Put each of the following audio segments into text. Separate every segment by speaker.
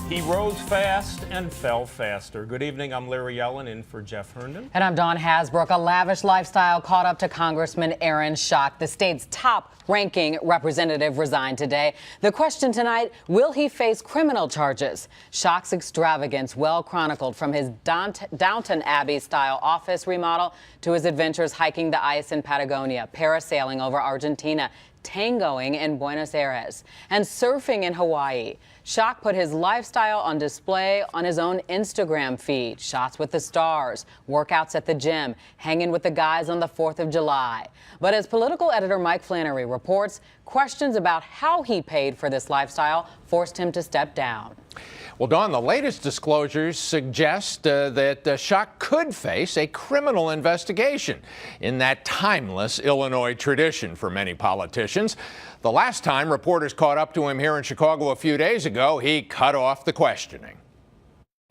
Speaker 1: He rose fast and fell faster. Good evening, I'm Larry Yellen in for Jeff Herndon.
Speaker 2: And I'm Dawn Hasbrook. A lavish lifestyle caught up to Congressman Aaron Schock. The state's top-ranking representative resigned today. The question tonight, will he face criminal charges? Schock's extravagance, well chronicled from his Downton Abbey-style office remodel to his adventures hiking the ice in Patagonia, parasailing over Argentina, tangoing in Buenos Aires, and surfing in Hawaii. Schock put his lifestyle on display on his own Instagram feed. Shots with the stars, workouts at the gym, hanging with the guys on the 4th of July. But as political editor Mike Flannery reports, questions about how he paid for this lifestyle forced him to step down.
Speaker 3: Well, Dawn, the latest disclosures suggest that Schock could face a criminal investigation in that timeless Illinois tradition for many politicians. The last time reporters caught up to him here in Chicago a few days ago, he cut off the questioning.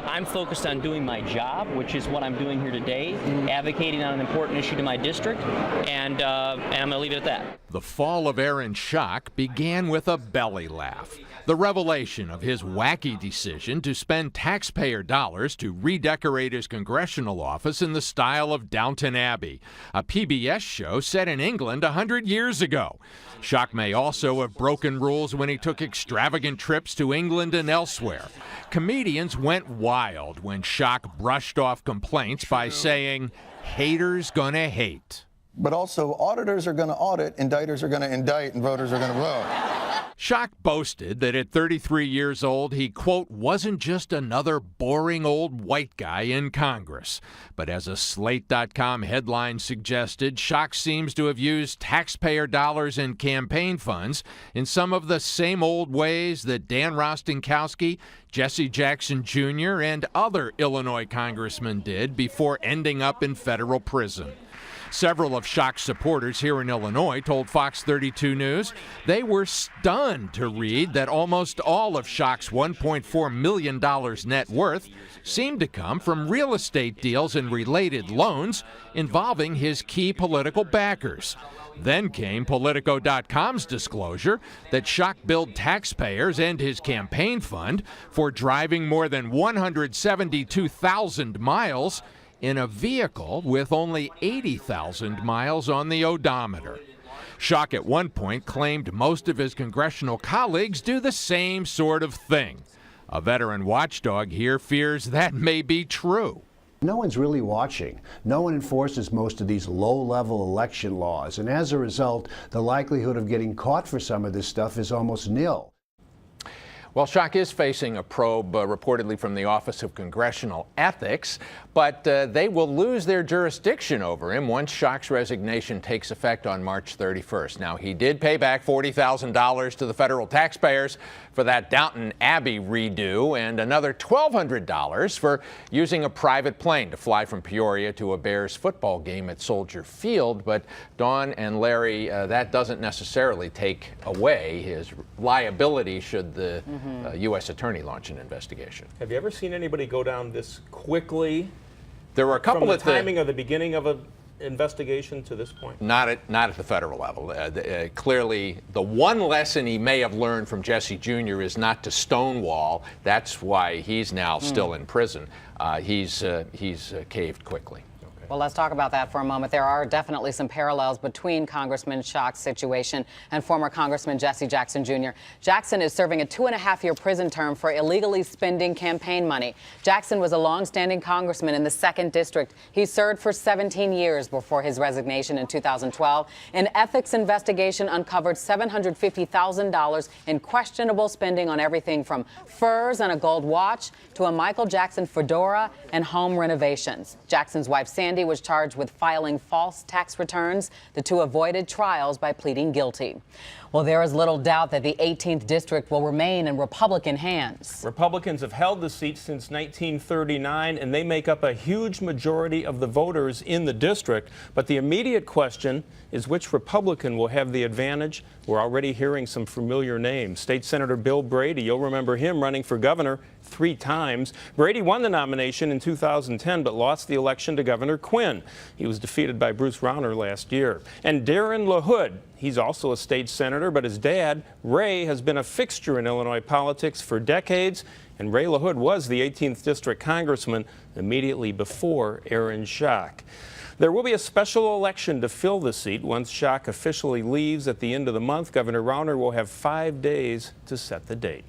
Speaker 4: I'm focused on doing my job, which is what I'm doing here today, advocating on an important issue to my district, and I'm going to leave it at that.
Speaker 3: The fall of Aaron Schock began with a belly laugh. The revelation of his wacky decision to spend taxpayer dollars to redecorate his congressional office in the style of Downton Abbey, a PBS show set in England 100 years ago. Schock may also have broken rules when he took extravagant trips to England and elsewhere. Comedians went wild when Schock brushed off complaints by saying, "Haters gonna hate."
Speaker 5: But also, auditors are going to audit, indictors are going to indict, and voters are going to vote.
Speaker 3: Schock boasted that at 33 years old, he, quote, wasn't just another boring old white guy in Congress. But as a Slate.com headline suggested, Schock seems to have used taxpayer dollars and campaign funds in some of the same old ways that Dan Rostenkowski, Jesse Jackson Jr., and other Illinois congressmen did before ending up in federal prison. Several of Schock's supporters here in Illinois told Fox 32 News they were stunned to read that almost all of Schock's $1.4 million net worth seemed to come from real estate deals and related loans involving his key political backers. Then came Politico.com's disclosure that Schock billed taxpayers and his campaign fund for driving more than 172,000 miles in a vehicle with only 80,000 miles on the odometer. Schock at one point claimed most of his congressional colleagues do the same sort of thing. A veteran watchdog here fears that may be true.
Speaker 6: No one's really watching. No one enforces most of these low-level election laws, and as a result, the likelihood of getting caught for some of this stuff is almost nil.
Speaker 3: Well, Schock is facing a probe reportedly from the Office of Congressional Ethics, but they will lose their jurisdiction over him once Schock's resignation takes effect on March 31st. Now, he did pay back $40,000 to the federal taxpayers for that Downton Abbey redo and another $1,200 for using a private plane to fly from Peoria to a Bears football game at Soldier Field. But Dawn and Larry, that doesn't necessarily take away his liability should the U.S. attorney launch an investigation.
Speaker 1: Have you ever seen anybody go down this quickly?
Speaker 3: There were a couple
Speaker 1: from the
Speaker 3: at
Speaker 1: timing of the beginning of an investigation to this point?
Speaker 3: Not at the federal level. Clearly, the one lesson he may have learned from Jesse Jr. is not to stonewall. That's why he's now still in prison. He's caved quickly.
Speaker 2: Well, let's talk about that for a moment. There are definitely some parallels between Congressman Schock's situation and former Congressman Jesse Jackson Jr. Jackson is serving a 2.5-year prison term for illegally spending campaign money. Jackson was a long-standing congressman in the 2nd District. He served for 17 years before his resignation in 2012. An ethics investigation uncovered $750,000 in questionable spending on everything from furs and a gold watch to a Michael Jackson fedora and home renovations. Jackson's wife, Sandy, was charged with filing false tax returns. The two avoided trials by pleading guilty. Well, there is little doubt that the 18th District will remain in Republican hands.
Speaker 1: Republicans have held the seat since 1939, and they make up a huge majority of the voters in the district. But the immediate question is which Republican will have the advantage. We're already hearing some familiar names. State Senator Bill Brady, you'll remember him running for governor 3 times. Brady won the nomination in 2010, but lost the election to Governor Quinn. He was defeated by Bruce Rauner last year. And Darren LaHood, he's also a state senator, but his dad, Ray, has been a fixture in Illinois politics for decades. And Ray LaHood was the 18th District Congressman immediately before Aaron Schock. There will be a special election to fill the seat. Once Schock officially leaves at the end of the month, Governor Rauner will have 5 days to set the date.